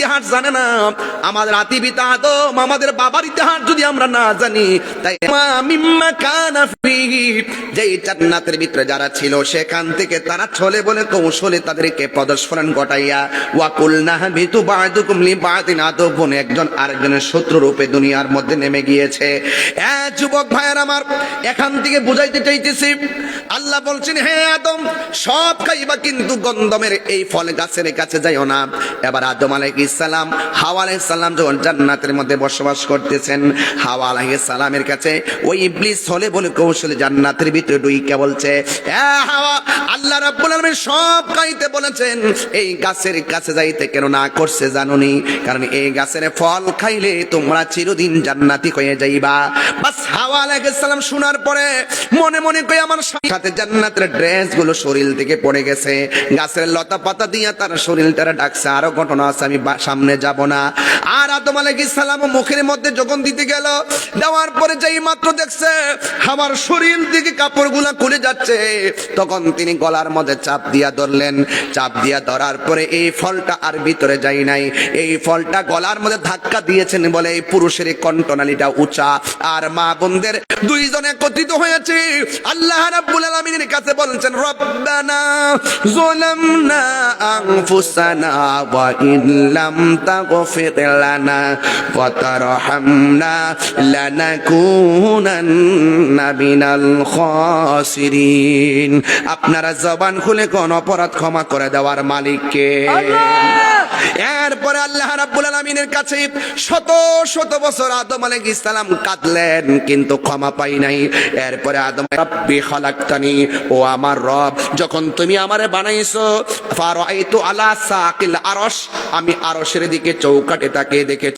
ইতিহাস জানে না, আমাদের আদিপিতা আদম, আমাদের বাবার ইতিহাস যদি আমরা না জানি, তাই মিম্মা কানা ফিহি, যেই জান্নাতের ভিতরে যারা ছিল সেখান থেকে তারা ছলে বলে কৌশলে তাদেরকে প্রদর্শন ঘটাইয়া ওয়া কুলনা বিতু বা'দুকুম লিবা'দিন আদবুন, একজন আরেকজনের শত্রু রূপে দুনিয়ার মধ্যে নেমে গিয়েছে। যুবক ভাইয়ের আমার, এখান থেকে বুঝাইতে চাইতেছি, আল্লাহ বলছেন হে আদম সব খাইবা কিন্তু গন্ধমের এই ফল গাছের কাছে যাইও না। এবার আদম আলাইহিস সালাম, হাওয়া আলাইহিস সালাম যখন জান্নাতের মধ্যে বসবাস করতেছেন, হাওয়া আলাইহিস সালামের কাছে ওই ইবলিস ছলে বলে কৌশলে জান্নাতের ভিতরে ঢুইকা বলছে, হাওয়া, আল্লাহ রাব্বুল আলামিন সব খাইতে বলেছেন, এই গাছের কাছে যাইতে কেন না করছে জানোনি? কারণ এই গাছের ফল খাইলে তোমরা চিরদিন জান্নাতি হয়ে যাইবা। বাস হাওয়া আলাইহিস সালাম শোনার পরে মনে মনে কই আমার সাথে জান্নাতের ড্রেস গুলো শরীর থেকে পড়ে গেছে, গাছের লতা পাতা দিয়ে তার শরীরটারে ডাকছে। আরো ঘটনা আছে, আমি সামনে যাব না। আর আদম আলাইহিস সালাম মুখের মধ্যে যখন দিতে গেল, দেওয়ার পরে যেই মাত্র দেখছে আমার শরীর থেকে কাপড়গুলা খুলে যাচ্ছে, তখন তিনি গলার মধ্যে চাপ দিয়া ধরলেন। চাপ দিয়া ধরার পরে এই ফলটা আর ভিতরে যায় নাই, এই ফলটা গলার মধ্যে ধাক্কা দিয়েছেন বলে এই পুরুষের কণ্ঠনালীটা উঁচা। আর মা বোনদের দুইজনে একত্রিত হয়েছে, আল্লাহ রাব্বুল আলামিনের কাছে বলছেন, রব্বানা যালামনা আনফুসানা ওয়া ইল্লাম তাগফির লানা ওয়া তারহামনা লানাকুনান্না মিনাল খাসিরিন। আপনারা জবান খুলে কোন অপরাধ ক্ষমা করে দেওয়ার মালিক কে? এরপরে আল্লাহ রাব্বুল আলামিনের কাছে শত শত বছর আদম আলাইহিস সালাম কাঁদলেন, কিন্তু ক্ষমা পাই নাই। এরপরে আদম, রাব্বি খালাকতানি, ও আমার রব, যখন তুমি আমারে বানাইছো, ফারাইতু আলা সাকিল আরশ, আমি আরশের দিকে চৌকাটে তাকিয়ে দেখে